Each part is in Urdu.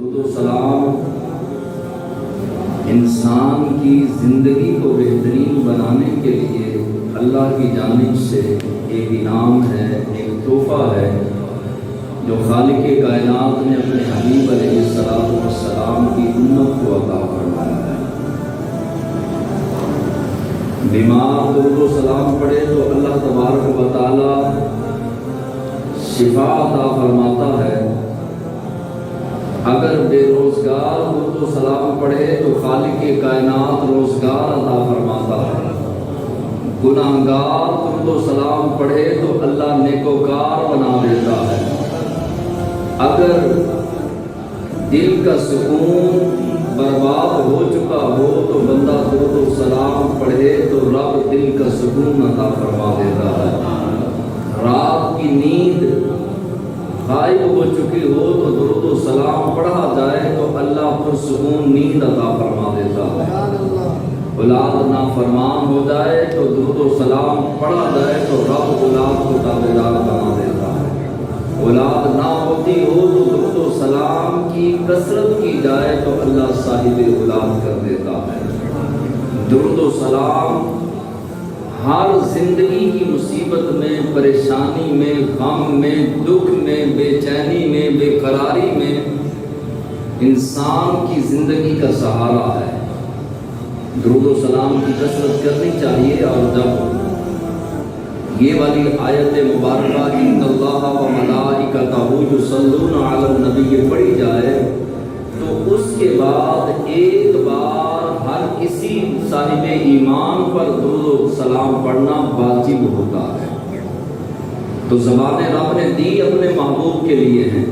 درود و سلام انسان کی زندگی کو بہترین بنانے کے لیے اللہ کی جانب سے ایک انعام ہے، ایک تحفہ ہے جو خالق کائنات نے اپنے حبیب علیہ السلام کی امت کو عطا فرمایا ہے۔ بیمار درود و سلام پڑھے تو اللہ تبارک و تعالی شفا عطا فرماتا ہے۔ اگر بے روزگار درود و سلام پڑھے تو خالق کائنات روزگار عطا فرماتا ہے۔ گناہگار درود و سلام پڑھے تو اللہ نیکوکار بنا دیتا ہے۔ اگر دل کا سکون برباد ہو چکا ہو تو بندہ درود و سلام پڑھے تو رب دل کا سکون عطا فرما دیتا ہے۔ رات کی نیند غائب ہو چکی ہو تو درود و سلام پڑھا جائے تو اللہ پرسکون نیند عطا فرما دیتا ہے۔ اولاد نافرمان ہو جائے تو درود و سلام پڑھا جائے تو رب اولاد کو تابعدار بنا دیتا ہے۔ اولاد نہ ہوتی ہو تو درود و سلام کی کثرت کی جائے تو اللہ صاحب اولاد کر دیتا ہے۔ درود و سلام ہر زندگی کی مصیبت میں، پریشانی میں، غم میں، دکھ میں، بے چینی میں، بے قراری میں انسان کی زندگی کا سہارا ہے۔ درود و سلام کی کثرت کرنی چاہیے، اور جب یہ والی آیت مبارکہ ان اللہ و ملائکتہ یصلون علی النبی پڑھی جائے تو اس کے بعد ایک بار ہر کسی صاحب ایمان پر درود و سلام پڑھنا واجب ہوتا ہے۔ تو زبان رب نے دی اپنے محبوب کے لیے ہیں،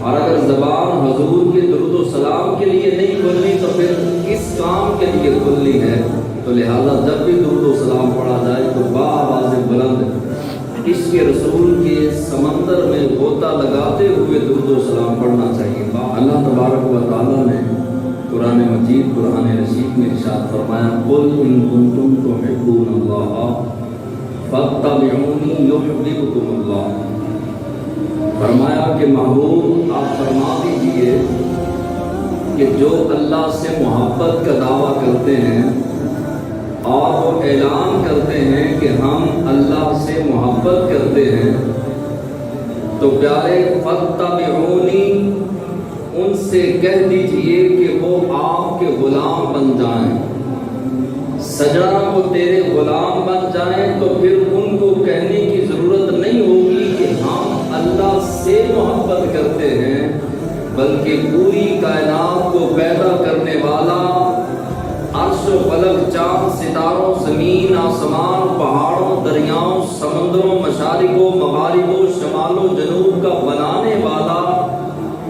اور اگر زبان حضور کے درود و سلام کے لیے نہیں کھلنی تو پھر کس کام کے لیے کھلنی ہے؟ تو لہذا جب بھی درود و سلام پڑھا جائے تو بآواز بلند عشق رسول کے سمندر میں غوطہ لگاتے ہوئے درود و سلام پڑھنا چاہیے۔ اللہ تبارک و تعالیٰ نے قرآن مجید قرآن رشید میں ارشاد فرمایا قل ان کنتم تحبون اللہ فاتبعونی یحببکم اللہ۔ فرمایا کہ محبوب آپ فرما دیجئے کہ جو اللہ سے محبت کا دعویٰ کرتے ہیں اور وہ اعلان کرتے ہیں کہ ہم اللہ سے محبت کرتے ہیں تو پیارے فاتبعونی ان سے کہہ دیجئے کہ وہ آپ کے غلام بن جائیں۔ سجنا کو تیرے غلام بن جائیں تو پھر ان کو کہنے کی ضرورت نہیں ہوگی کہ ہم اللہ سے محبت کرتے ہیں، بلکہ پوری کائنات کو پیدا کرنے والا عرش و فلک، چاند ستاروں، زمین آسمان، پہاڑوں، دریاؤں، سمندروں، مشارق و مغارب و شمال و جنوب کا بنانے والا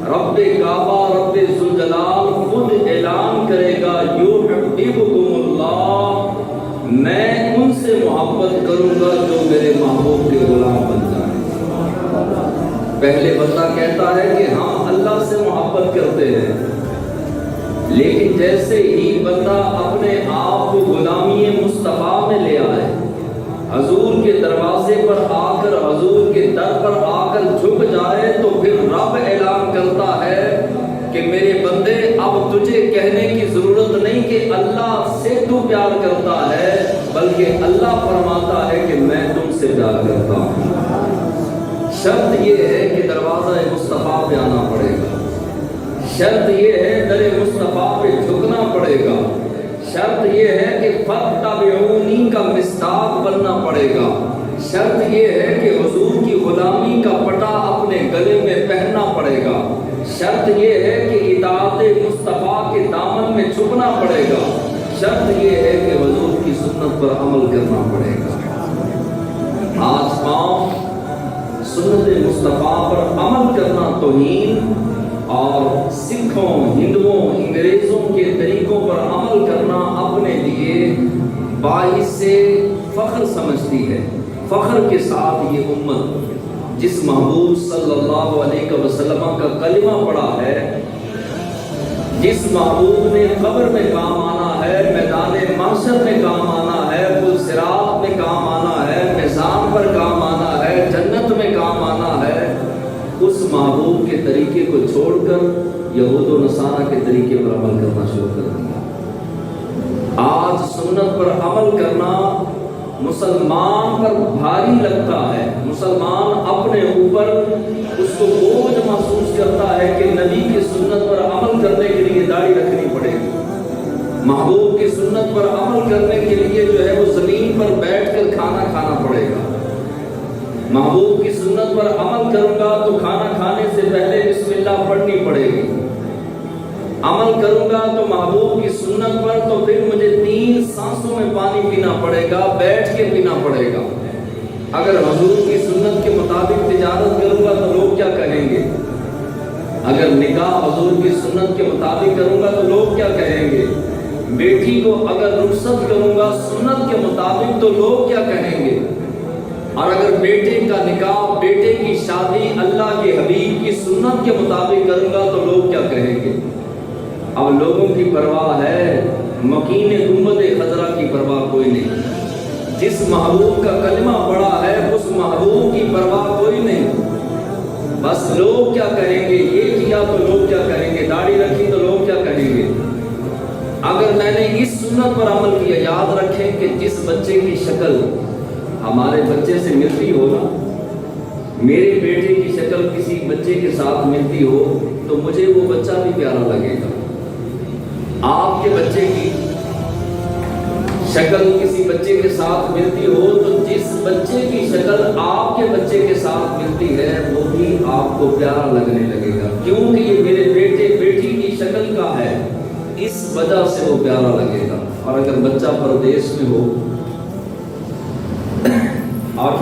رب کعبہ، رب ذوالجلال خود اعلان کرے گا یحببکم اللہ، میں ان سے محبت کروں گا جو میرے محبوب کے غلام بن جائیں۔ پہلے بندہ کہتا ہے کہ ہم اللہ سے محبت کرتے ہیں، لیکن جیسے ہی بندہ اپنے آپ کو غلامی مصطفیٰ میں لے آئے، حضور کے دروازے پر آ کر، حضور کے در پر آ کر جھک جائے تو پھر رب اعلان کرتا ہے کہ میرے بندے اب تجھے کہنے کی ضرورت نہیں کہ اللہ سے تو پیار کرتا ہے، بلکہ اللہ فرماتا ہے کہ میں تم سے پیار کرتا ہوں۔ شرط یہ ہے کہ دروازہ مصطفیٰ پہ آنا پڑے گا، شرط یہ ہے در مصطفیٰ پہ جھکنا پڑے گا، شرط یہ ہے کہ فاتبعونی کا مصداق بننا پڑے گا، شرط یہ ہے کہ حضور کی غلامی کا پٹا اپنے گلے میں پہننا پڑے گا، شرط یہ ہے کہ اطاعت مصطفیٰ کے دامن میں چھپنا پڑے گا، شرط یہ ہے کہ حضور کی سنت پر عمل کرنا پڑے گا۔ آج قوم سنت مصطفیٰ پر عمل کرنا توہین اور سکھوں، ہندوؤں، انگریزوں کے طریقوں پر عمل کرنا اپنے لیے باعث فخر سمجھتی ہے۔ فخر کے ساتھ یہ امت جس محبوب صلی اللہ علیہ وسلم کا کلمہ پڑھا ہے، جس محبوب نے قبر میں کام آنا ہے، میدان محشر میں کام آنا ہے، پل صراط میں کام آنا ہے، میزان پر کام آنا ہے، جنت میں کام آنا ہے، اس محبوب کے طریقے کو چھوڑ کر یہود و نصارہ کے طریقے پر عمل کرنا شروع کر دیا۔ آج سنت پر عمل کرنا مسلمان پر بھاری لگتا ہے، مسلمان اپنے اوپر اس کو بوجھ محسوس کرتا ہے کہ نبی کی سنت پر عمل کرنے کے لیے داڑھی رکھنی پڑے گی، محبوب کی سنت پر عمل کرنے کے لیے جو ہے وہ زمین پر بیٹھ کر کھانا کھانا پڑے گا، محبوب کی سنت پر عمل کروں گا تو کھانا کھانے سے پہلے بسم اللہ پڑھنی پڑے گی، عمل کروں گا تو محبوب کی سنت پر تو پھر مجھے 3 سانسوں میں پانی پینا پڑے گا، بیٹھ کے پینا پڑے گا۔ اگر حضور کی سنت کے مطابق تجارت کروں گا تو لوگ کیا کہیں گے؟ اگر نکاح حضور کی سنت کے مطابق کروں گا تو لوگ کیا کہیں گے؟ بیٹی کو اگر رخصت کروں گا سنت کے مطابق تو لوگ کیا کہیں گے؟ اور اگر بیٹے کا نکاح، بیٹے کی شادی اللہ کے حبیب کی سنت کے مطابق کروں گا تو لوگ کیا کہیں گے؟ اب لوگوں کی پرواہ ہے، مکین گنبد خضرا کی پرواہ کوئی نہیں، جس محبوب کا کلمہ پڑا ہے اس محبوب کی پرواہ کوئی نہیں، بس لوگ کیا کہیں گے، یہ کیا تو لوگ کیا کہیں گے، داڑھی رکھی تو لوگ کیا کہیں گے۔ اگر میں نے اس سنت پر عمل کیا، یاد رکھیں کہ جس بچے کی شکل ہمارے بچے سے ملتی ہو نا، میرے بیٹے کی شکل کسی بچے کے ساتھ ملتی ہو تو مجھے وہ بچہ بھی پیارا لگے گا، آپ کے بچے کی شکل کسی بچے کے ساتھ ملتی ہو تو جس بچے کی شکل آپ کے بچے کے ساتھ ملتی ہے وہ بھی آپ کو پیارا لگنے لگے گا، کیونکہ یہ میرے بیٹے بیٹی کی شکل کا ہے، اس وجہ سے وہ پیارا لگے گا۔ اور اگر بچہ پردیس میں ہو اور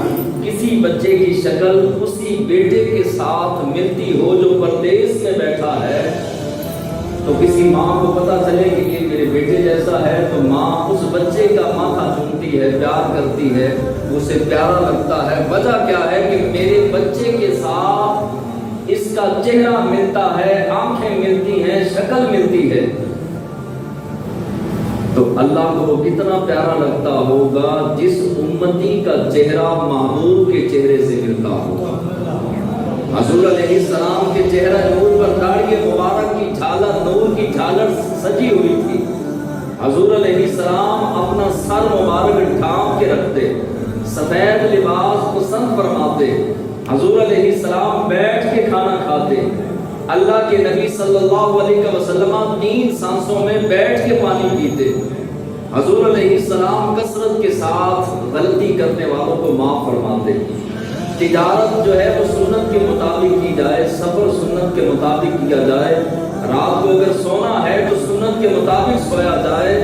کسی بچے کی شکل اسی بیٹے کے ساتھ ملتی ہو جو پردیس میں بیٹھا ہے تو کسی ماں کو پتا چلے کہ یہ میرے بیٹے جیسا ہے تو ماں اس بچے کا ماتھا چومتی ہے، پیار کرتی ہے، اسے پیارا لگتا ہے۔ وجہ کیا ہے کہ میرے بچے کے ساتھ اس کا چہرہ ملتا ہے، آنکھیں ملتی ہیں، شکل ملتی ہے، تو اللہ کو وہ کتنا پیارا لگتا ہوگا جس امتی کا چہرہ محبوب کے چہرے سے ملتا ہوگا۔ حضور علیہ السلام کے چہرہ نور پر داڑھی مبارک کی جھالر، نور کی جھالر سجی ہوئی تھی، حضور علیہ السلام اپنا سر مبارک ڈھانپ کے رکھتے، سفید لباس پسند فرماتے، حضور علیہ السلام بیٹھ کے کھانا کھاتے، اللہ کے نبی صلی اللہ علیہ وسلم 3 سانسوں میں بیٹھ کے پانی پیتے، حضور علیہ السلام کثرت کے ساتھ غلطی کرنے والوں کو معاف فرماتے۔ تجارت جو ہے وہ سنت کے مطابق کی جائے، سفر سنت کے مطابق کیا جائے، رات کو اگر سونا ہے تو سنت کے مطابق سویا جائے،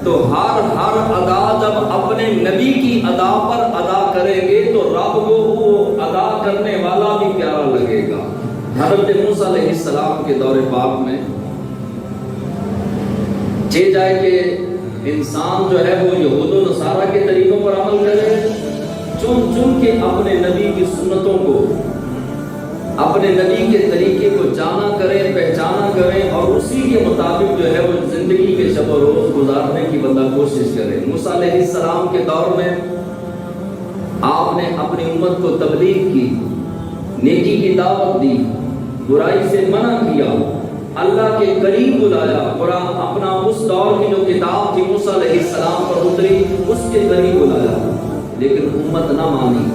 تو ہر ادا جب اپنے نبی کی ادا پر ادا کریں گے تو رب کو وہ ادا کرنے والا بھی پیارا لگے گا۔ حضرت موسیٰ علیہ السلام کے دور پاک میں جائے کہ انسان جو ہے وہ یہود و نصارہ کے طریقوں پر عمل کرے، چن کے اپنے نبی کی سنتوں کو، اپنے نبی کے طریقے کو جانا کریں، پہچانا کریں اور اسی کے مطابق جو ہے وہ زندگی کے شب و روز گزارنے کی بندہ کوشش کرے۔ موسیٰ علیہ السلام کے دور میں آپ نے اپنی امت کو تبلیغ کی، نیکی کی دعوت دی، برائی سے منع کیا، اللہ کے قریب بلایا، قرآن اپنا اس دور کی جو کتاب تھی موسیٰ علیہ السلام پر اتری اس کے قریب بلایا، لیکن امت نہ مانی۔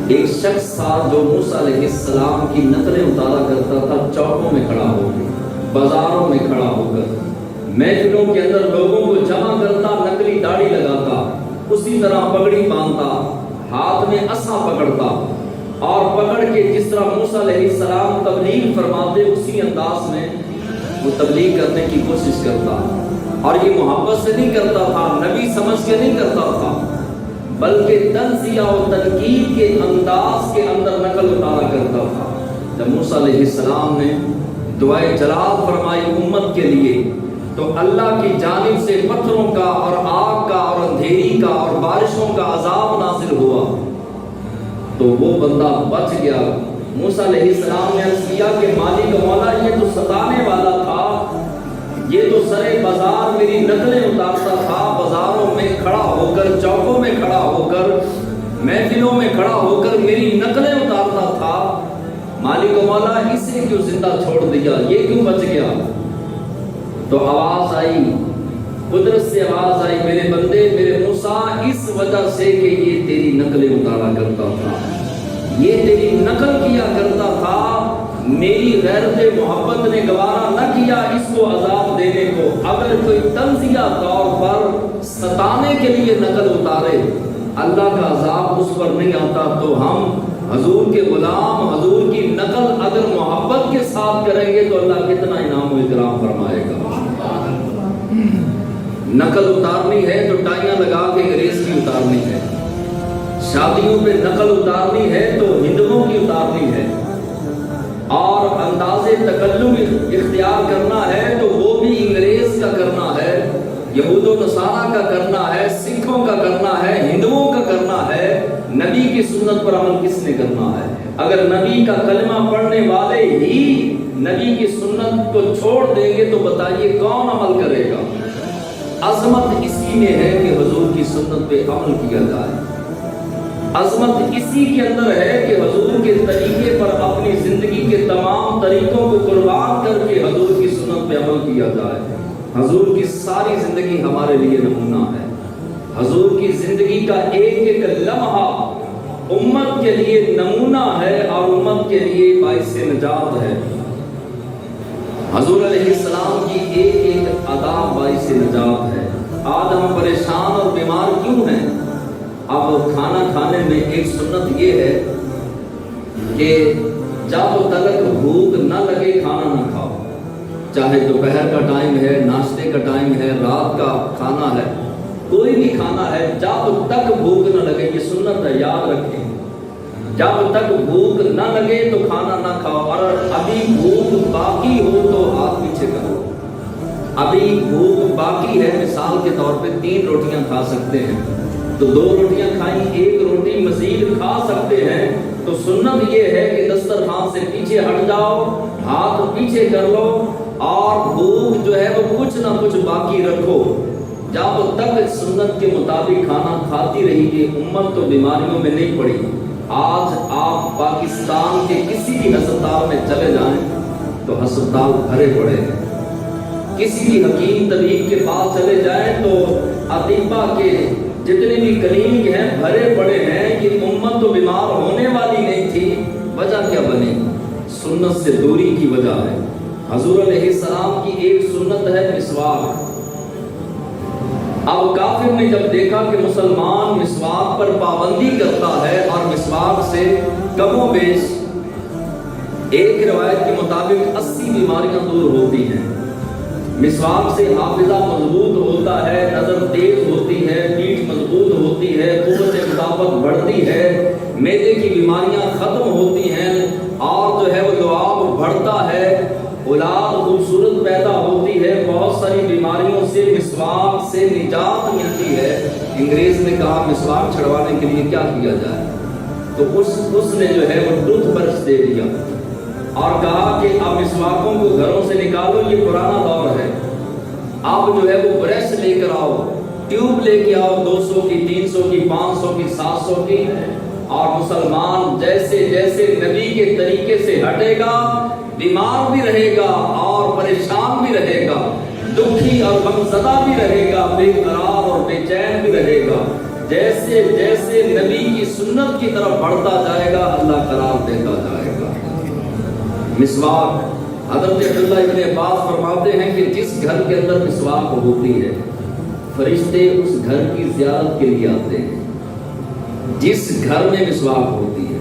ایک شخص تھا جو موسیٰ علیہ السلام کی نقلیں اتارا کرتا تھا، چوکوں میں کھڑا ہو کر، بازاروں میں کھڑا ہو کر، محفلوں کے اندر لوگوں کو جمع کرتا، نقلی داڑھی لگاتا، اسی طرح پگڑی باندھتا، ہاتھ میں عصا پکڑتا اور پکڑ کے جس طرح موسیٰ علیہ السلام تبلیغ فرماتے اسی انداز میں وہ تبلیغ کرنے کی کوشش کرتا، اور یہ محبت سے نہیں کرتا تھا، نبی سمجھ کے نہیں کرتا تھا، بلکہ تنزیہ و تنقید کے انداز کے اندر نقل اتارا کرتا تھا۔ جب موسیٰ علیہ السلام نے دعائے جلال فرمائی امت کے لیے تو اللہ کی جانب سے پتھروں کا اور آگ کا اور اندھیری کا اور بارشوں کا عذاب نازل ہوا تو وہ بندہ بچ گیا۔ موسیٰ علیہ السلام نے عرض کیا کہ مالک مولا یہ تو ستانے والا تھا، یہ تو سرے بازار میری نقلیں اتارتا تھا، بازاروں میں کھڑا ہو کر، چوکوں میں کھڑا ہو کر، محفلوں میں کھڑا ہو کر میری نقلیں اتارتا تھا، مالک و مولا اسے کیوں زندہ چھوڑ دیا، یہ کیوں بچ گیا؟ تو آواز آئی، قدرت سے آواز آئی، میرے بندے میرے موسیٰ اس وجہ سے کہ یہ تیری نقلیں اتارا کرتا تھا، یہ تیری نقل کیا کرتا تھا، میری غیرت محبت نے گوارا نہ کیا اس کو عذاب دینے کو۔ اگر کوئی تنزیہ طور پر ستانے کے لیے نقل اتارے، اللہ کا عذاب اس پر نہیں آتا، تو ہم حضور کے غلام حضور کی نقل اگر محبت کے ساتھ کریں گے تو اللہ کتنا انعام و اکرام فرمائے گا۔ نقل اتارنی ہے تو ٹائیاں لگا کے انگریز کی اتارنی ہے، شادیوں پہ نقل اتارنی ہے تو ہندوؤں کی اتارنی ہے، اور انداز تکلم اختیار کرنا ہے تو وہ بھی انگریز کا کرنا ہے، یہود و نصارہ کا کرنا ہے، سکھوں کا کرنا ہے، ہندوؤں کا کرنا ہے۔ نبی کی سنت پر عمل کس نے کرنا ہے؟ اگر نبی کا کلمہ پڑھنے والے ہی نبی کی سنت کو چھوڑ دیں گے تو بتائیے کون عمل کرے گا؟ عظمت اسی میں ہے کہ حضور کی سنت پہ عمل کیا جائے، عظمت اسی کے اندر ہے کہ حضور کے طریقے پر اپنی زندگی کے تمام طریقوں کو قربان کر کے حضور کی سنت پہ عمل کیا جائے۔ حضور کی ساری زندگی ہمارے لیے نمونہ ہے، حضور کی زندگی کا ایک ایک لمحہ امت کے لیے نمونہ ہے اور امت کے لیے باعث نجات ہے۔ حضور علیہ السلام کی ایک ایک ادا باعث نجات ہے۔ آج ہم پریشان اور بیمار کیوں ہیں؟ اب کھانا کھانے میں ایک سنت یہ ہے کہ جب تک بھوک نہ لگے کھانا نہ کھاؤ، چاہے دوپہر کا ٹائم ہے، ناشتے کا ٹائم ہے، رات کا کھانا ہے، کوئی بھی کھانا ہے، جب تک بھوک نہ لگے، یہ سنت ہے، یاد رکھیں، جب تک بھوک نہ لگے تو کھانا نہ کھاؤ۔ اور ابھی بھوک باقی ہو تو ہاتھ پیچھے کرو، ابھی بھوک باقی ہے، مثال کے طور پہ 3 روٹیاں کھا سکتے ہیں تو 2 روٹیاں کھائیں، 1 روٹی مزید کھا سکتے ہیں، تو سنت یہ ہے کہ دسترخوان سے پیچھے ہٹ جاؤ، ہاتھ پیچھے کر لو، اور بھوک جو ہے وہ کچھ نہ کچھ باقی رکھو۔ جب تک سنت کے مطابق کھانا کھاتی رہی گی، امت تو بیماریوں میں نہیں پڑی۔ آج آپ پاکستان کے کسی بھی ہسپتال میں چلے جائیں تو ہسپتال بھرے پڑے ہیں، کسی بھی حکیم طبیب کے پاس چلے جائیں تو اطباء کے جتنے بھی کلینک ہیں بھرے پڑے ہیں۔ یہ امت تو بیمار ہونے والی نہیں تھی، وجہ کیا بنی؟ سنت سے دوری کی وجہ ہے۔ حضور علیہ السلام کی ایک سنت ہے مسواک۔ اب کافر نے جب دیکھا کہ مسلمان مسواک پر پابندی کرتا ہے اور مسواک سے کم و بیش ایک روایت کے مطابق 80 بیماریاں دور ہوتی ہیں، مسواک سے حافظہ مضبوط ہوتا ہے، نظر تیز ہوتی ہے، پیٹھ مضبوط ہوتی ہے، قوت مدافعت بڑھتی ہے، معدے کی بیماریاں ختم ہوتی ہیں، اور جو ہے وہ لعاب بڑھتا ہے، اولاد خوبصورت پیدا ہوتی ہے، بہت ساری بیماریوں سے مسواک سے نجات ملتی ہے۔ انگریز نے کہا مسواک چھڑوانے کے لیے کیا کیا جائے، تو اس نے جو ہے وہ ٹوتھ برش دے دیا اور کہا کہ اب مسواکوں کو گھروں سے نکالو، یہ پرانا دور ہے، اب جو ہے وہ برش لے کر آؤ، ٹیوب لے کے آؤ، 200 کی، 300 کی، 500 کی، 700 کی، اور مسلمان جیسے جیسے نبی کے طریقے سے ہٹے گا بیمار بھی رہے گا اور پریشان بھی رہے گا، دکھی اور غمزدہ بھی رہے گا، بے قرار اور بے چین بھی رہے گا۔ جیسے جیسے نبی کی سنت کی طرف بڑھتا جائے گا اللہ قرار دیتا جائے گا۔ مسواک، حضرت عبداللہ ابن عباس فرماتے ہیں کہ جس گھر کے اندر مسواک ہوتی ہے فرشتے اس گھر کی زیارت کے لیے آتے ہیں، جس گھر میں مسواک ہوتی ہے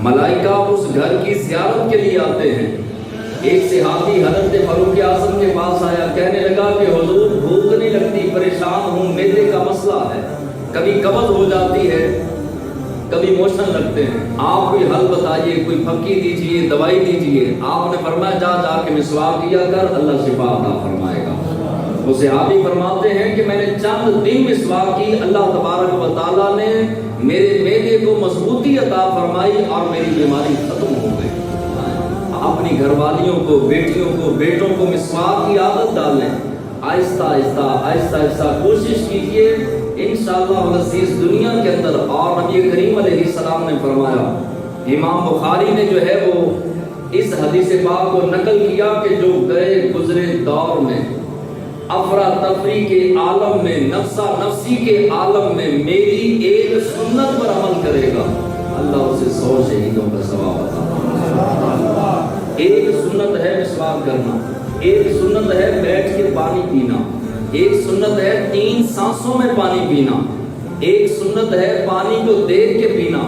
ملائکہ اس گھر کی زیارت کے لیے آتے ہیں۔ ایک صحابی حضرت فاروق اعظم کے پاس آیا، کہنے لگا کہ حضور بھوک نہیں لگتی، پریشان ہوں، معدے کا مسئلہ ہے، کبھی قبض ہو جاتی ہے، کبھی موشن لگتے ہیں، آپ کوئی حل بتائیے، کوئی پھکی دیجئے، دوائی دیجئے۔ آپ نے فرمایا جا جا کے مسواک کیا کر، اللہ شفا عطا فرمائے گا۔ وہ صحابی فرماتے ہیں کہ میں نے چند دن مسواک کی، اللہ تبارک و تعالیٰ نے میرے معدے کو مضبوطی عطا فرمائی اور میری بیماری ختم ہو گئی۔ اپنی گھر والیوں کو، بیٹیوں کو، بیٹوں کو مسواک کی عادت ڈالیں، آہستہ آہستہ آہستہ آہستہ کوشش کیجئے، انشاءاللہ العزیز دنیا کے اندر۔ اور نبی کریم علیہ السلام نے فرمایا امام بخاری نے جو ہے وہ اس حدیث پاک کو نقل کیا کہ جو گئے گزرے دور میں افراتفری کے عالم میں نفسا نفسی کے عالم میں میری ایک سنت پر عمل کرے گا، اللہ اسے 100 شہیدوں کا ثواب عطا۔ ایک سنت ہے مسواک کرنا، ایک سنت ہے بیٹھ کے پانی پینا، ایک سنت ہے 3 سانسوں میں پانی پینا، ایک سنت ہے پانی کو دیکھ کے پینا،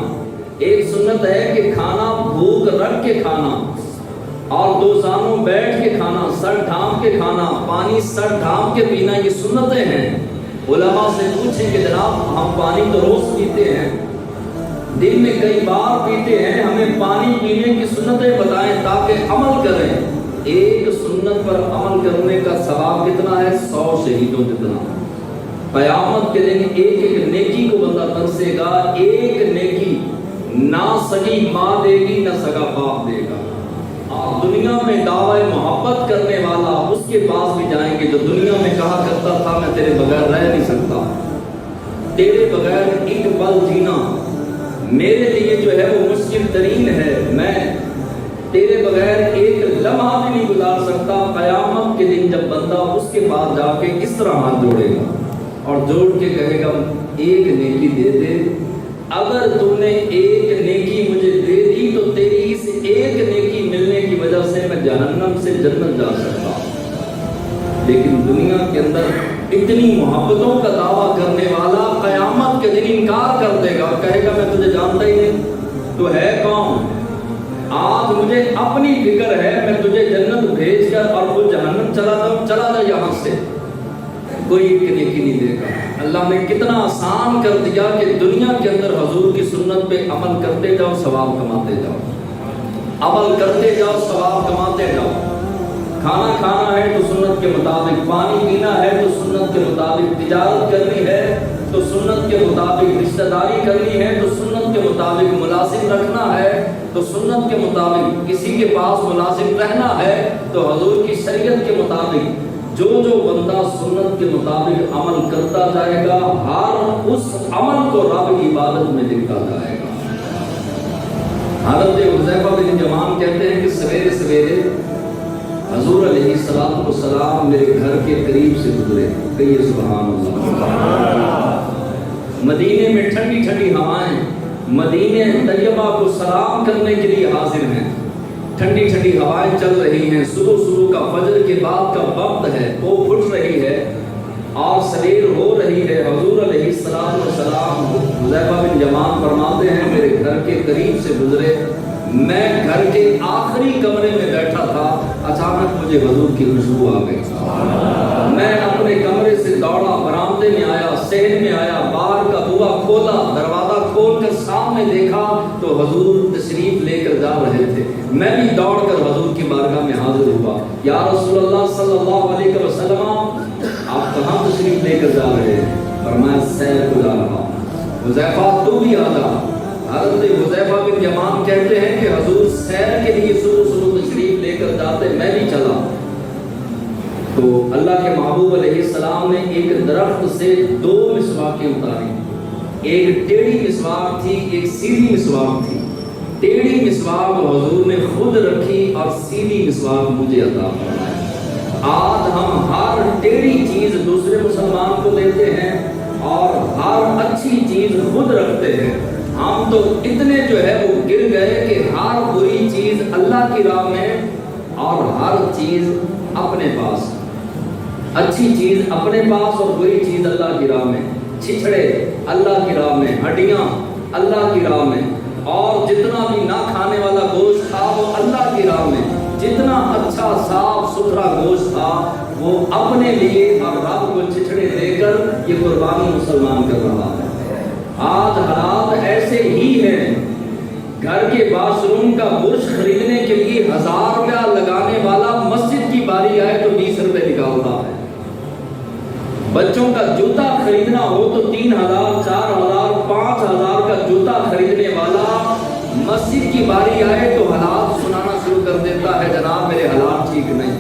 ایک سنت ہے کہ کھانا بھوک رکھ کے کھانا اور 2 زانوں بیٹھ کے کھانا، سر ڈھانپ کے کھانا، پانی سر ڈھانپ کے پینا، یہ سنتیں ہیں۔ علماء سے پوچھیں کہ جناب ہم پانی تو روز پیتے ہیں، دن میں کئی بار پیتے ہیں، ہمیں پانی پینے کی سنتیں بتائیں تاکہ عمل کریں۔ ایک سنت پر عمل کرنے کا ثواب کتنا ہے؟ 100 شہیدوں جتنا۔ قیامت کے دن ایک ایک نیکی کو بندہ ترسے گا، ایک نیکی نہ سگی ماں دے گی نہ سگا باپ دے گا۔ اور دنیا میں دعوی محبت کرنے والا اس کے پاس بھی جائیں گے جو دنیا میں کہا کرتا تھا میں تیرے بغیر رہ نہیں سکتا، تیرے بغیر ایک پل جینا میرے لیے جو ہے وہ مشکل ترین ہے، میں تیرے بغیر ایک لمحہ بھی نہیں گزار سکتا۔ قیامت کے دن جب بندہ اس کے پاس جا کے اس طرح ہاتھ جوڑے گا اور جوڑ کے کہے گا ایک نیکی دے دے، اگر تم نے ایک نیکی مجھے دے دی تو تیری اس ایک نیکی ملنے کی وجہ سے میں جہنم سے جنت جا سکتا ہوں۔ لیکن دنیا کے اندر اتنی محبتوں کا دعویٰ کرنے والا قیامت کے دن انکار کر دے گا، کہے گا میں تجھے جانتا ہی نہیں، تو ہے کون؟ آج مجھے اپنی فکر ہے، میں تجھے جنت بھیج کر اور وہ جہنم چلا جا یہاں سے، کوئی ایک نیکی نہیں دے گا۔ اللہ نے کتنا آسان کر دیا کہ دنیا کے اندر حضور کی سنت پہ عمل کرتے جاؤ ثواب کماتے جاؤ، عمل کرتے جاؤ ثواب کماتے جاؤ۔ کھانا کھانا ہے تو سنت کے مطابق، پانی پینا ہے تو سنت کے مطابق، تجارت کرنی ہے تو سنت کے مطابق، رشتہ داری کرنی ہے تو سنت کے مطابق، ملازم رکھنا ہے تو سنت کے مطابق، کسی کے پاس ملازم رہنا ہے تو حضور کی شریعت کے مطابق۔ جو بندہ سنت کے مطابق عمل کرتا جائے گا، ہر اس عمل کو رب عبادت میں لکھتا جائے گا۔ حضرت حذیفہ بن یمان کہتے ہیں کہ سویرے سویرے حضور علیہ السلام میرے گھر کے قریب سے گزرے، کہیے سبحان اللہ۔ مدینے میں ٹھنڈی ٹھنڈی ہوائیں مدینے طیبہ کو سلام کرنے کے لیے حاضر ہیں، ٹھنڈی ٹھنڈی ہوائیں چل رہی ہیں، صبح کا فجر کے بعد کا وقت ہے، وہ پھٹ رہی ہے اور سویر ہو رہی ہے۔ حضور علیہ السلام حذیفہ بن یمان فرماتے ہیں میرے گھر کے قریب سے گزرے، میں گھر کے آخری کمرے میں بیٹھا تھا، اچانک مجھے حضور کی خوشبو آ گئی، میں اپنے کمرے سے دوڑا، برآمدے میں آیا، صحن میں آیا، باہر کا بوا کھولا، دروازہ کھول کر سامنے دیکھا تو حضور تشریف لے کر جا رہے تھے۔ میں بھی دوڑ کر حضور کی بارگاہ میں حاضر ہوا، یا رسول اللہ صلی اللہ علیہ وسلم آپ کہاں تشریف لے کر جا رہے ہیں؟ فرمایا سیر کو جا رہا ہوں۔ حذیفہ تو بھی آ جا۔ حضرت حذیفہ بن یمان کہتے ہیں کہ حضور سیر کے لیے صبح تشریف لے کر جاتے، میں بھی چلا تو اللہ کے محبوب علیہ السلام نے ایک درخت سے 2 مسواکیں اتاری، ایک ٹیڑھی مسواک تھی، ایک سیدھی مسواک تھی۔ ٹیڑھی مسواک حضور نے خود رکھی اور سیدھی مسواک مجھے عطا فرمائی۔ آج ہم ہر ٹیڑھی چیز دوسرے مسلمان کو دیتے ہیں اور ہر اچھی چیز خود رکھتے ہیں۔ ہم تو اتنے جو ہے وہ گر گئے کہ ہر بری چیز اللہ کی راہ میں اور ہر چیز اپنے پاس، اچھی چیز اپنے پاس اور بری چیز اللہ کی راہ میں، چھچڑے اللہ کی راہ میں، ہڈیاں اللہ کی راہ میں، اور جتنا بھی نہ کھانے والا گوشت تھا وہ اللہ کی راہ میں، جتنا اچھا صاف ستھرا گوشت تھا وہ اپنے لیے اور رب کو چھچڑے دے کر یہ قربانی مسلمان کر رہا ہے۔ آج حالات ایسے ہی ہیں، گھر کے واش روم کا برش خریدنے کے لیے 1000 روپیہ لگانے والا مسجد کی باری آئے تو 20 روپے نکالتا ہے، بچوں کا جوتا خریدنا ہو تو 3000 4000 5000 کا جوتا خریدنے والا مسجد کی باری آئے تو حالات سنانا شروع کر دیتا ہے جناب میرے حالات ٹھیک نہیں۔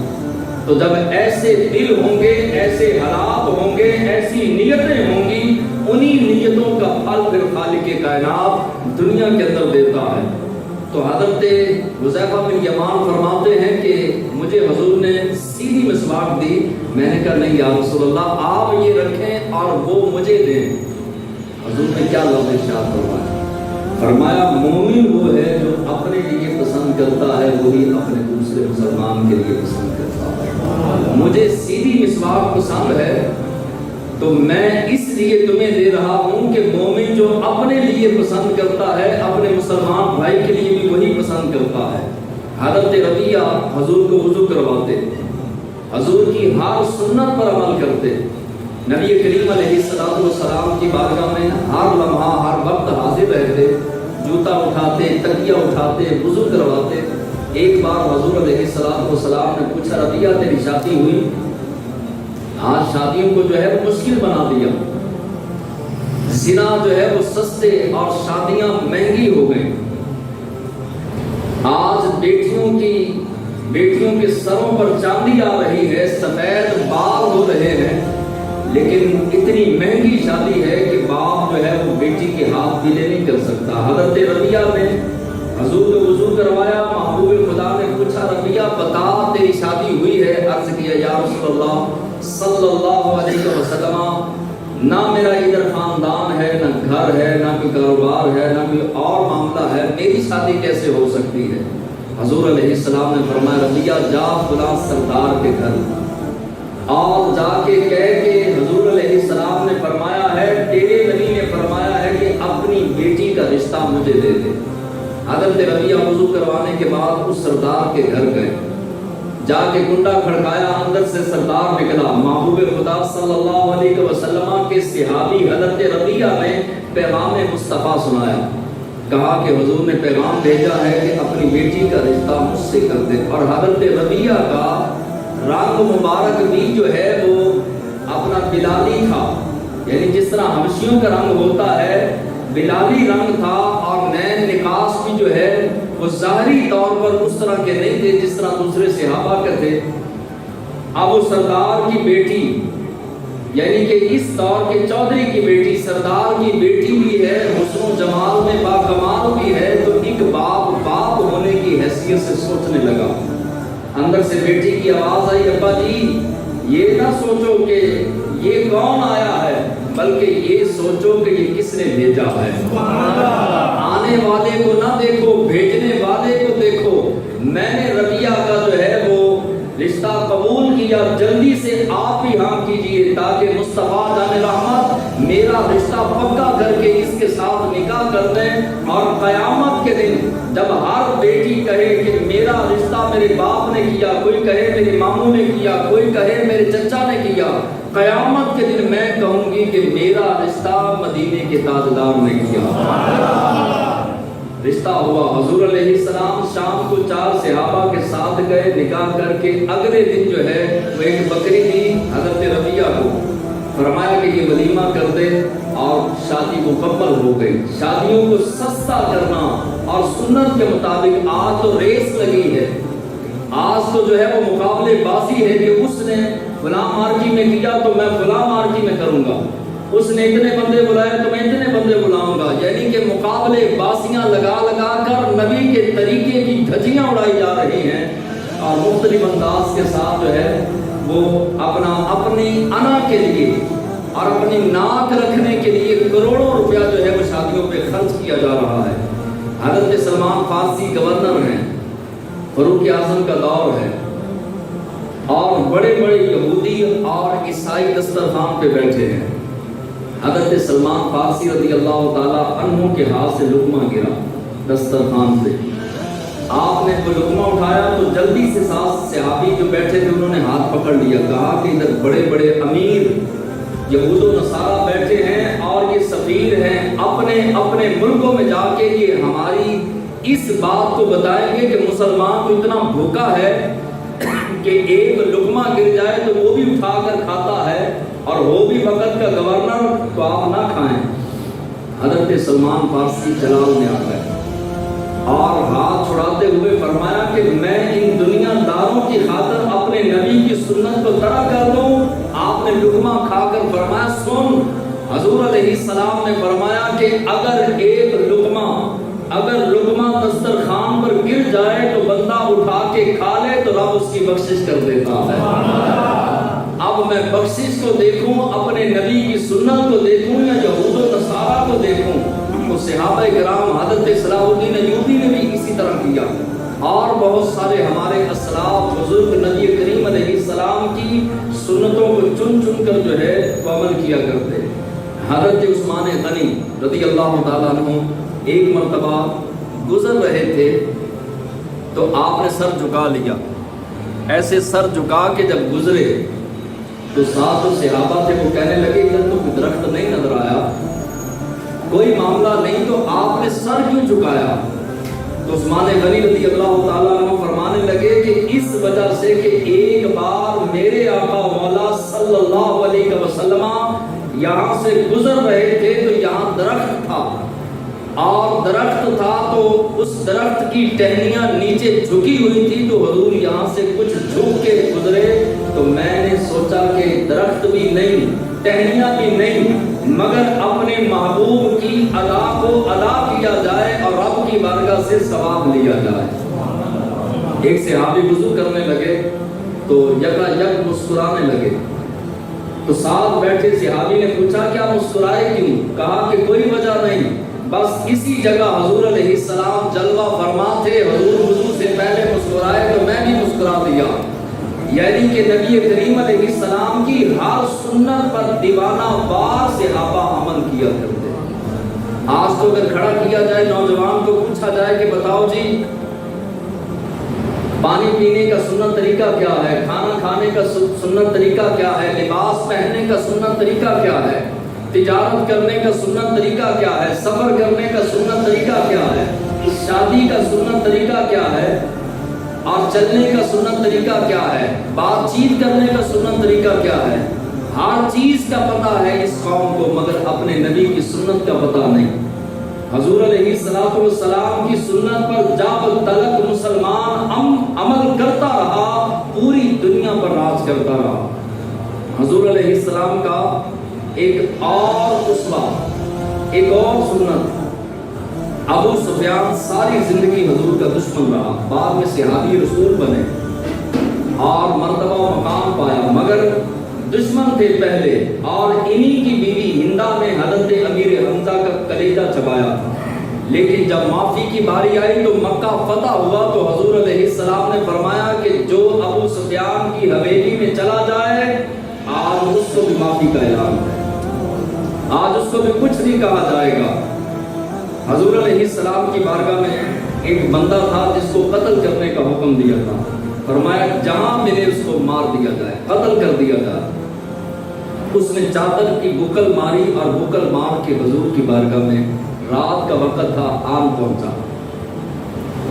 تو جب ایسے دل ہوں گے، ایسے حالات ہوں گے، ایسی نیتیں ہوں گی، انہی نیتوں کا پھل پھر خالق کائنات دنیا کے اندر دیتا ہے۔ تو حضرت حذیفہ بن یمان فرماتے ہیں کہ مجھے حضور نے سیدھی مسواک دی. میں نے کہا نہیں یا رسول اللہ آپ یہ رکھیں اور وہ مجھے دیں. حضور نے کیا لفظ ارشاد فرمایا؟ فرمایا مومن وہ ہے جو اپنے لیے پسند کرتا ہے وہی اپنے دوسرے مسلمان کے لیے پسند کرتا ہے. مجھے سیدھی مسواک پسند ہے تو میں اس لیے تمہیں دے رہا ہوں کہ مومن جو اپنے لیے پسند کرتا ہے اپنے مسلمان بھائی کے لیے بھی وہی پسند کرتا ہے. حضرت ربیعہ حضور کو وضو کرواتے، حضور کی ہر سنت پر عمل کرتے، نبی کریم علیہ السلام کی بارگاہ میں ہر لمحہ ہر وقت حاضر رہتے، جوتا اٹھاتے، تکیہ اٹھاتے، وضو کرواتے. ایک بار حضور علیہ السلام نے پوچھا ربیعہ تیری شادی ہوئی؟ آج شادیوں کو جو ہے وہ مشکل بنا دیا، زنا جو ہے وہ سستے اور شادیاں مہنگی ہو گئی. آج بیٹیوں کے سروں پر چاندی آ رہی ہے، سفید بال ہو رہے ہیں، لیکن اتنی مہنگی شادی ہے کہ باپ جو ہے وہ بیٹی کے ہاتھ پیلے نہیں کر سکتا. حضرت ربیعہ نے حضور کو وضو کروایا، محبوب خدا نے پوچھا ربیعہ بتا تیری شادی ہوئی ہے؟ عرض کیا یا رسول اللہ صلی اللہ علیہ وسلم نہ میرا ادھر خاندان ہے، نہ گھر ہے، نہ کوئی کاروبار ہے، نہ کوئی اور معاملہ ہے، میری شادی کیسے ہو سکتی ہے؟ حضور علیہ السلام نے فرمایا ربیعہ جا فلاں سردار کے گھر اور جا کے کہہ کہ حضور علیہ السلام نے فرمایا ہے تیرے نبی نے فرمایا ہے کہ اپنی بیٹی کا رشتہ مجھے دے دے. حضرت ربیعہ وضو کروانے کے بعد اس سردار کے گھر گئے، جا کے کنڈا کھڑکایا، اندر سے سردار نکلا. محبوب خدا صلی اللہ علیہ وسلم کے صحابی حضرت ربیعہ نے پیغام مصطفیٰ سنایا، کہا کہ حضور نے پیغام بھیجا ہے کہ اپنی بیٹی کا رشتہ مجھ سے کر دے. اور حضرت ربیعہ کا رنگ مبارک بھی جو ہے وہ اپنا بلالی تھا، یعنی جس طرح حبشیوں کا رنگ ہوتا ہے بلالی رنگ تھا، اور نین نقاش بھی جو ہے وہ ظاہری طور پر اس طرح کے نہیں تھے جس طرح دوسرے صحابہ کے تھے. اب وہ سردار کی بیٹی یعنی کہ اس دور کے چودھری کی بیٹی سردار کی بیٹی بھی ہے، حسن و جمال میں باکمال بھی ہے، تو ایک باپ ہونے کی حیثیت سے سوچنے لگا. اندر سے بیٹی کی آواز آئی ابا جی یہ نہ سوچو کہ یہ کون آیا ہے، بلکہ یہ سوچو کہ یہ کس نے بھیجا ہے. آنے والے کو نہ دیکھو، بھیجنے والے کو دیکھو. میں نے ربیعہ کا جو ہے وہ رشتہ قبول کیا، جلدی سے آپ ہی ہاں کیجئے تاکہ مصطفیٰ جان رحمت میرا رشتہ پکا کر کے اس کے ساتھ نکاح کر دیں. اور قیامت کے دن جب ہر بیٹی کہے کہ میرا رشتہ میرے باپ نے کیا، کوئی کہے میرے ماموں نے کیا، کوئی کہے میرے چچا نے کیا، قیامت کے دن میں کہوں گی کہ میرا رشتہ مدینے کے تاجدار نے کیا. رشتہ ہوا. حضور علیہ السلام شام کو 4 صحابہ کے ساتھ گئے، نکاح کر کے اگلے دن جو ہے وہ ایک بکری دی حضرت ربیعہ کو، فرمایا کہ یہ ولیمہ کر دے، اور شادی مکمل ہو گئی. شادیوں کو سستا کرنا اور سنت کے مطابق آج تو ریس لگی ہے، آج تو جو ہے وہ مقابلے بازی ہے کہ اس نے فلاں مارکی میں کیا تو میں فلاں مارکی میں کروں گا، اس نے اتنے بندے بلائے تو میں اتنے بندے بلاؤں گا. یعنی کہ مقابلے بازیاں لگا کر نبی کے طریقے کی دھجیاں اڑائی جا رہی ہیں، اور مختلف انداز کے ساتھ جو ہے وہ اپنی انا کے لیے اور اپنی ناک رکھنے کے لیے کروڑوں روپیہ جو ہے وہ شادیوں پہ خرچ کیا جا رہا ہے. حضرت سلمان فارسی گورنر ہیں، فاروق اعظم کا دور ہے، اور بڑے بڑے یہودی اور عیسائی دسترخوان پہ بیٹھے ہیں. حضرت سلمان فارسی رضی اللہ تعالیٰ عنہ کے ہاتھ سے لقمہ گرا دسترخوان سے. آپ نے وہ لقمہ اٹھایا تو جلدی سے 7 صحابی جو بیٹھے تھے انہوں نے ہاتھ پکڑ لیا، کہا کہ ادھر بڑے بڑے امیر یہود و نصارہ بیٹھے ہیں اور یہ سفیر ہیں، اپنے ملکوں میں جا کے یہ ہماری اس بات کو بتائیں گے کہ مسلمان تو اتنا بھوکا ہے کہ ایک لقمہ گر جائے تو وہ بھی اٹھا کر کھاتا ہے، اور وہ بھی وقت کا گورنر، تو آپ نہ کھائیں. حضرت سلمان فارسی جلال میں آ گئے اور ہاتھ چھڑاتے ہوئے فرمایا کہ میں ان دنیا داروں کی خاطر اپنے نبی کی سنت کو ترک کر دوں. آپ نے لقمہ کھا کر فرمایا سن. حضور علیہ السلام نے فرمایا کہ اگر لقمہ دسترخوان کے کھا لے تو رب اس کی بخشش کر دیتا ہے۔ اب میں بخشش کو دیکھوں، اپنے نبی کی سنت کو دیکھوں یا یہود و نصارہ کو دیکھوں، تو صحابہ کرام حضرت صلاح الدین ایوبی نے بھی اسی طرح کیا، اور بہت سارے ہمارے اسلاف بزرگ نبی کریم علیہ السلام کی سنتوں کو چن چن کر جو ہے وہ عمل کیا کرتے۔ حضرت عثمان غنی رضی اللہ تعالیٰ عنہ ایک مرتبہ گزر رہے تھے تو آپ نے سر جھکا لیا، ایسے سر جھکا کے جب گزرے تو ساتھ جو صحابہ تھے وہ کہنے لگے ادھر تو کوئی درخت نہیں نظر آیا، کوئی معاملہ نہیں، تو آپ نے سر کیوں جھکایا؟ تو عثمان غنی رضی اللہ تعالیٰ عنہ فرمانے لگے کہ اس وجہ سے کہ ایک بار میرے آقا مولا صلی اللہ علیہ وسلم یہاں سے گزر رہے تھے تو یہاں درخت تھا، اور درخت تھا تو اس درخت کی ٹہنیاں نیچے جھکی ہوئی تھی، تو حضور یہاں سے کچھ جھک کے گزرے تو میں نے سوچا کہ درخت بھی نہیں، ٹہنیاں بھی نہیں، مگر اپنے محبوب کی ادا کو ادا کیا جائے اور رب کی بارگاہ سے ثواب لیا جائے۔ ایک صحابی وضو کرنے لگے تو یکا یک مسکرانے لگے، تو ساتھ بیٹھے صحابی نے پوچھا کیا مسکرائے کیوں؟ کہا کہ کوئی وجہ نہیں، بس اسی جگہ حضور علیہ السلام جلوہ فرما تھے، حضور وضو سے پہلے مسکرائے تو میں بھی مسکرا دیا۔ یعنی کہ نبی کریم علیہ السلام کی ہر سنت پر دیوانہ وار صحابہ عمل کیا کرتے۔ آج تو اگر کھڑا کیا جائے نوجوان کو پوچھا جائے کہ بتاؤ جی پانی پینے کا سنت طریقہ کیا ہے، کھانا کھانے کا سنت طریقہ کیا ہے، لباس پہننے کا سنت طریقہ کیا ہے، تجارت کرنے کا سنت طریقہ کیا ہے، سفر کرنے کا سنت طریقہ کیا ہے، شادی کا سنت طریقہ کیا ہے، اور چلنے کا سنت طریقہ کیا ہے، بات چیت کرنے کا سنت طریقہ کیا ہے، ہر چیز کا پتہ ہے اس قوم کو، مگر اپنے نبی کی سنت کا پتہ نہیں۔ حضور علیہ السلام کی سنت پر جب تلک مسلمان عمل کرتا رہا پوری دنیا پر راج کرتا رہا۔ حضور علیہ السلام کا ایک اور اسوہ، ایک اور سنت، ابو سفیان ساری زندگی حضور کا دشمن رہا، بعد میں صحابی رسول بنے اور مرتبہ و مقام پایا، مگر دشمن تھے پہلے، اور انہی کی بیوی ہندہ نے حضرت امیر حمزہ کا کلیجہ چبایا، لیکن جب معافی کی باری آئی تو مکہ فتح ہوا تو حضور علیہ السلام نے فرمایا کہ جو ابو سفیان کی حویلی میں چلا جائے آج اس کو بھی معافی کا اعلان ہے، آج اس کو بھی کچھ نہیں کہا جائے گا۔ حضور علیہ السلام کی بارگاہ میں ایک بندہ تھا جس کو قتل کرنے کا حکم دیا تھا، فرمایا جہاں ملے اس کو مار دیا جائے، قتل کر دیا جائے۔ اس نے چادر کی بکل ماری اور بکل مار کے حضور کی بارگاہ میں، رات کا وقت تھا، آن پہنچا،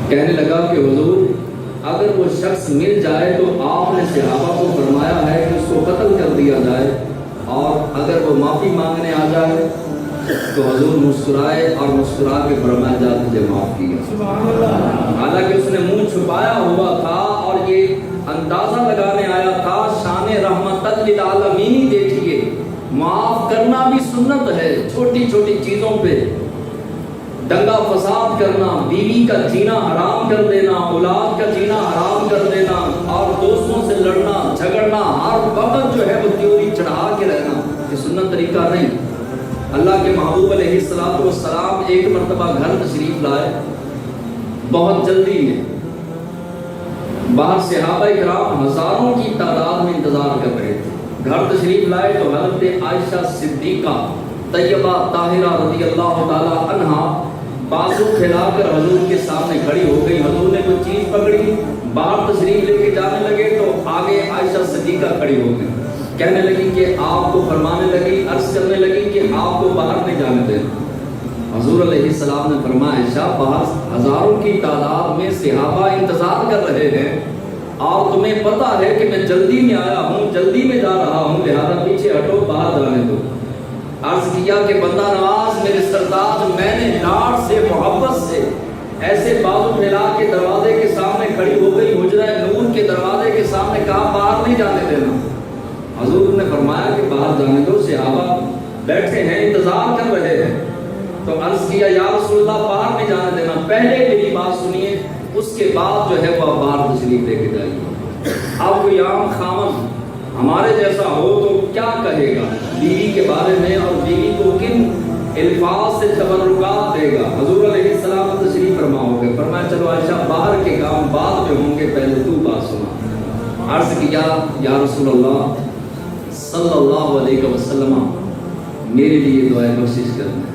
کہنے لگا کہ حضور اگر وہ شخص مل جائے تو آپ نے صحابہ کو فرمایا ہے کہ اس کو قتل کر دیا جائے، اور اگر وہ معافی مانگنے آ جائے تو حضور مسکرائے اور مسکرا کے فرمایا جا تجھے معاف کیا۔ حالانکہ اس نے منہ چھپایا ہوا تھا اور یہ اندازہ لگانے آیا تھا، شان رحمت للعالمین دیکھیے، معاف کرنا بھی سنت ہے، چھوٹی چھوٹی چیزوں پہ دنگا فساد کرنا، بیوی کا جینا حرام کر دینا، اولاد کا جینا حرام کر دینا، اور دوستوں سے لڑنا جھگڑنا، ہر وقت جو ہے وہ تیوری چڑھا کے رہنا، یہ سنت طریقہ نہیں۔ اللہ کے محبوب علیہ السلام ایک مرتبہ گھر تشریف لائے، بہت جلدی میں، باہر صحابہ کرام ہزاروں کی تعداد میں انتظار کر رہے تھے۔ گھر تشریف لائے تو حضرت عائشہ صدیقہ طیبہ طاہرہ رضی اللہ تعالی عنہا بازو پھیلا کر حضور کے سامنے کھڑی ہو گئی۔ حضور نے کوئی چیز پکڑی، باہر تشریف لے کے جانے لگے تو آگے عائشہ صدیقہ کھڑی ہو گئی، کہنے لگی کہ آپ کو فرمانے لگی، عرض کرنے لگی کہ آپ کو باہر نہیں جانے دینا۔ حضور علیہ السلام نے فرمایا عائشہ باہر ہزاروں کی تعداد میں صحابہ انتظار کر رہے ہیں، اور تمہیں پتا ہے کہ میں جلدی میں آیا ہوں، جلدی میں جا رہا ہوں، لہذا پیچھے ہٹو، باہر جانے دو۔ عرض کیا کہ بندہ نواز میرے سرتاج، میں نے لاڈ سے محبت سے ایسے بازو پھیلا کے دروازے کے سامنے کھڑی ہو گئی، حجرہ نور کے دروازے کے سامنے کہا باہر نہیں جانے دینا۔ حضور نے فرمایا کہ باہر جانے دو، صحابہ بیٹھے ہیں انتظار کر رہے ہیں۔ تو عرض کیا یا رسول اللہ باہر نہیں جانے دینا، پہلے میری بات سنیے، اس کے بعد جو ہے وہ بار تشریف لے کے جائیے۔ اب کوئی عام خامن ہمارے جیسا ہو تو کیا کہے گا بیوی کے بارے میں، اور بیوی کو کن الفاظ سے تبرکات دے گا؟ حضور علیہ السلام تشریف فرما ہو گئے، فرمایا چلو عائشہ باہر کے کام بعد میں ہوں گے، پہلے تو بات سنا۔ عرض کیا یا رسول اللہ صلی اللہ علیہ وسلم میرے لیے دعائے بخشش کرنا۔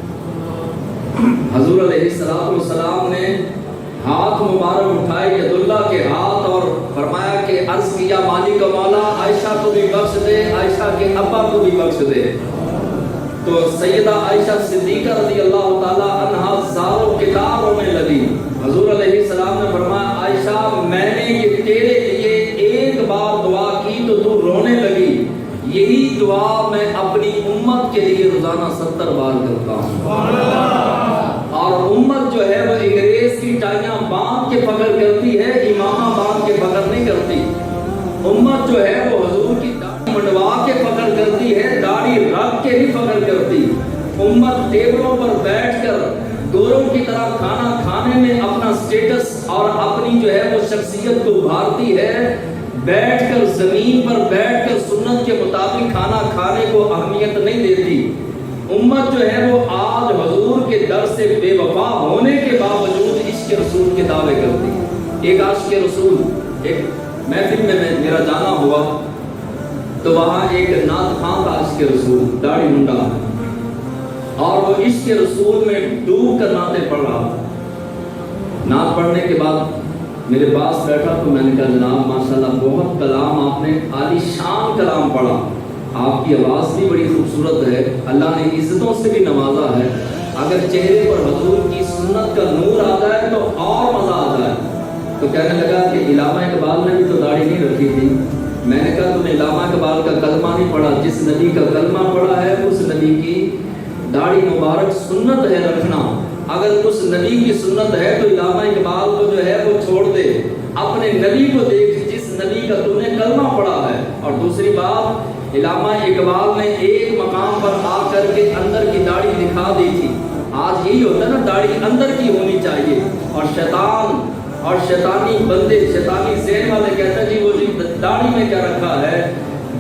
حضور علیہ السلام نے ہاتھ مبارک اٹھائے ید اللہ کے ہاتھ اور فرمایا کہ عرض کیا مالک و مولا عائشہ کو بھی بخش دے، عائشہ کے ابا کو بھی بخش دے۔ تو سیدہ عائشہ صدیقہ رضی اللہ تعالی عنہا زاروں کتار رونے لگی۔ حضور علیہ السلام نے فرمایا عائشہ میں نے یہ تیرے لیے ایک بار دعا کی تو رونے لگی، یہی دعا میں اپنی امت کے لیے روزانہ 70 بار کرتا ہوں۔ اور امت جو ہے وہ انگریز کی ٹائیاں باندھ کے پکڑ کرتی ہے، امامہ باندھ کے پکڑ نہیں کرتی۔ امت جو ہے وہ حضور کی داڑھی منڈوا کے پکڑ کرتی ہے، داڑھی رکھ کے نہیں پکڑ کرتی۔ امت ٹیبلوں پر بیٹھ کر گوروں کی طرح کھانا کھانے میں اپنا سٹیٹس اور اپنی جو ہے وہ شخصیت کو ابھارتی ہے، بیٹھ کر زمین پر بیٹھ کر سنت کے مطابق کھانا کھانے کو اہمیت نہیں دیتی۔ امت جو ہے وہ آج حضور کے در سے بے وفا ہونے کے باوجود عشق رسول کے دعوے کرتی۔ ایک عاشق رسول ایک محفل میں میرا جانا ہوا تو وہاں ایک نعت خواں تھا عشق رسول، داڑھی منڈا، اور وہ عشق رسول میں ڈوب کر نعتیں پڑھ رہا۔ نعت پڑھنے کے بعد میرے پاس بیٹھا تو میں نے کہا جناب ماشاءاللہ بہت کلام آپ نے عالی شان کلام پڑھا، آپ کی آواز بھی بڑی خوبصورت ہے، اللہ نے عزتوں سے بھی نوازا ہے، اگر چہرے پر حضور کی سنت کا نور آ جائے تو اور مزہ آ جائے۔ تو کہنے لگا کہ علامہ اقبال نے بھی تو داڑھی نہیں رکھی تھی۔ میں نے کہا تم نے علامہ اقبال کا کلمہ نہیں پڑھا، جس نبی کا کلمہ پڑھا ہے اس نبی کی داڑھی مبارک سنت ہے رکھنا۔ اگر اس نبی کی سنت ہے تو علامہ اقبال کو جو ہے وہ چھوڑ دے، اپنے نبی کو دیکھ جس نبی کا تم نے کلمہ پڑھا ہے۔ اور دوسری بات، علامہ اقبال نے ایک مقام پر آ کر کے اندر کی داڑھی دکھا دی تھی۔ آج یہی ہوتا ہے نا، داڑھی اندر کی ہونی چاہیے، اور شیطان اور شیطانی بندے شیطانی ذہن والے کہتے ہیں جی وہ جی داڑھی میں کیا رکھا ہے،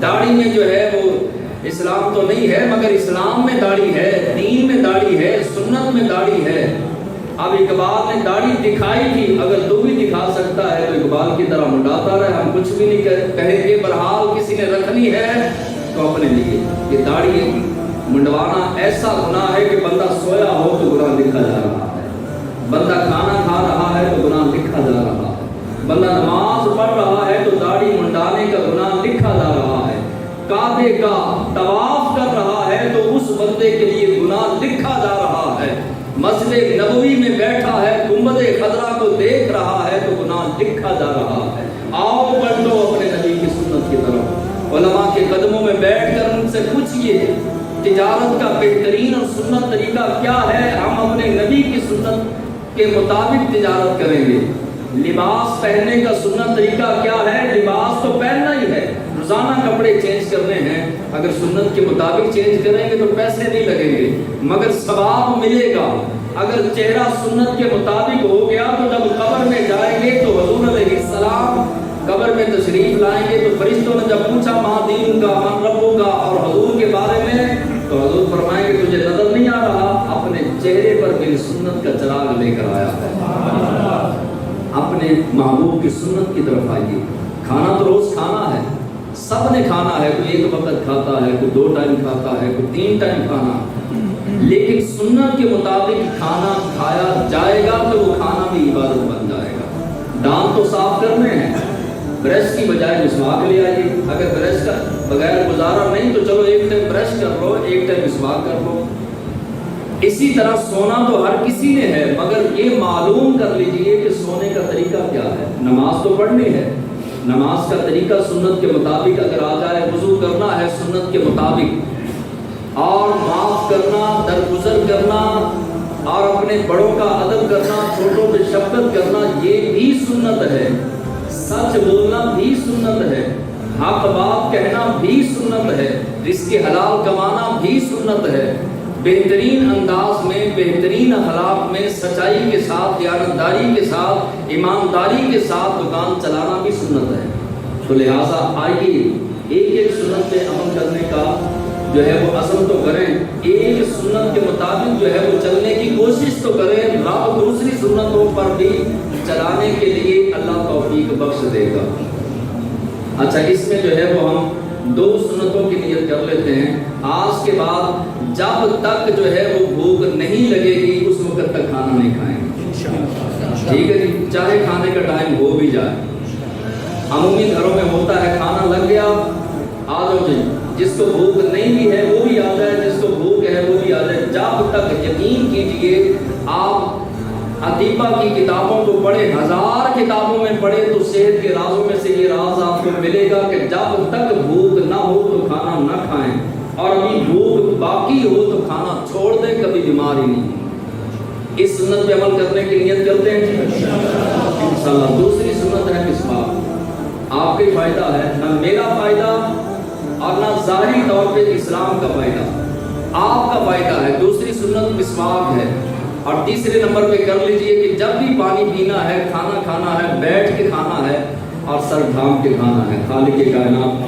داڑھی میں جو ہے وہ اسلام تو نہیں ہے، مگر اسلام میں داڑھی ہے، دین میں داڑھی ہے، سنت میں داڑھی ہے۔ اب اقبال نے داڑھی دکھائی تھی، اگر تو بھی دکھا سکتا ہے تو اقبال کی طرح منڈاتا رہے، ہم کچھ بھی نہیں کہیں گے۔ برحال کسی نے رکھنی ہے تو اپنے لیے یہ داڑھی منڈوانا ایسا گناہ ہے کہ بندہ سویا ہو تو گناہ لکھا جا رہا ہے، بندہ کھانا کھا رہا ہے تو گناہ لکھا جا رہا ہے، بندہ نماز پڑھ رہا ہے تو داڑھی منڈانے کا گناہ لکھا جا رہا ہے، کعبے کا طواف کر رہا ہے تو اس بندے کے لیے گناہ لکھا جا رہا ہے، مسجد نبوی میں بیٹھا ہے گنبد خضرا کو دیکھ رہا ہے تو گناہ لکھا جا رہا ہے۔ آؤ بڑھو اپنے نبی کی سنت کی طرف، علماء کے قدموں میں بیٹھ کر ان سے پوچھئے تجارت کا بہترین اور سنت طریقہ کیا ہے، ہم اپنے نبی کی سنت کے مطابق تجارت کریں گے۔ لباس پہننے کا سنت طریقہ کیا ہے، لباس تو پہننا ہی ہے، روزانہ کپڑے چینج کرنے ہیں، اگر سنت کے مطابق چینج کریں گے تو پیسے نہیں لگیں گے مگر ثواب ملے گا۔ اگر چہرہ سنت کے مطابق ہو گیا تو جب قبر میں جائیں گے تو حضور علیہ السلام قبر میں تشریف لائیں گے تو فرشتوں نے جب پوچھا ماں دین کا من ربوں کا اور حضور کے بارے میں تو حضور فرمائیں گے تجھے نظر نہیں آ رہا، اپنے چہرے پر میری سنت کا چراغ لے کر آیا ہے، اپنے محبوب کی سنت کی طرف آئیے۔ کھانا تو روز کھانا ہے، سب نے کھانا ہے، کوئی ایک وقت کھاتا ہے، کوئی 2 ٹائم کھاتا ہے، کوئی 3 ٹائم کھانا، لیکن سنت کے مطابق کھانا کھایا جائے گا تو وہ کھانا بھی عبادت بن جائے گا۔ دانت تو صاف کرنے ہیں، برش کی بجائے مسواک لے آئیے، اگر برش کا بغیر گزارا نہیں تو چلو ایک ٹائم برش کر لو، ایک ٹائم مسواک کر لو۔ اسی طرح سونا تو ہر کسی نے ہے، مگر یہ معلوم کر لیجئے کہ سونے کا طریقہ کیا ہے۔ نماز تو پڑھنی ہے، نماز کا طریقہ سنت کے مطابق اگر آ جائے، وضو کرنا ہے سنت کے مطابق، اور معاف کرنا، درگزر کرنا، اور اپنے بڑوں کا ادب کرنا، چھوٹوں پہ شفقت کرنا، یہ بھی سنت ہے۔ سچ بولنا بھی سنت ہے، حق بات کہنا بھی سنت ہے، رزق حلال کمانا بھی سنت ہے، بہترین انداز میں، بہترین اخلاق میں، سچائی کے ساتھ، دیانتداری کے ساتھ ایمانداری کے ساتھ دکان چلانا بھی سنت ہے. تو لہٰذا آئیے ایک ایک سنت پہ عمل کرنے کا جو ہے وہ عزم تو کریں, ایک سنت کے مطابق جو ہے وہ چلنے کی کوشش تو کریں, رب دوسری سنتوں پر بھی چلانے کے لیے اللہ توفیق بخش دے گا. اچھا, اس میں جو ہے وہ ہم 2 سنتوں کی نیت کر لیتے ہیں. آج کے بعد جب تک جو ہے وہ بھوک نہیں لگے گی اس وقت تک کھانا نہیں کھائیں گے. ٹھیک ہے جی, چاہے کھانے کا ٹائم ہو بھی جائے. عمومی گھروں میں ہوتا ہے کھانا لگ گیا آ جاؤ جی, جس کو بھوک نہیں بھی ہے وہ بھی آ جائے, جس کو بھوک ہے وہ بھی آ جائے. جب تک یقین کیجئے آپ عطیبہ کی کتابوں کو پڑھیں, 1000 کتابوں میں پڑھیں تو صحت کے رازوں میں سے یہ راز آپ کو ملے گا کہ جب تک بھوک نہ ہو تو کھانا نہ کھائیں, اور ابھی بھوک باقی ہو تو کھانا چھوڑ دیں, کبھی بیمار ہی نہیں. اس سنت پہ عمل کرنے کی نیت کرتے ہیں انشاءاللہ. دوسری سنت ہے مسواک. آپ کا فائدہ ہے, نہ میرا فائدہ اور نہ ظاہری طور پہ اسلام کا فائدہ, آپ کا فائدہ ہے. دوسری سنت مسواک ہے. اور تیسرے نمبر پہ کر لیجئے کہ جب بھی پانی پینا ہے, کھانا کھانا ہے, بیٹھ کے کھانا ہے اور سر ڈھانپ کے کھانا ہے. خالق کائنات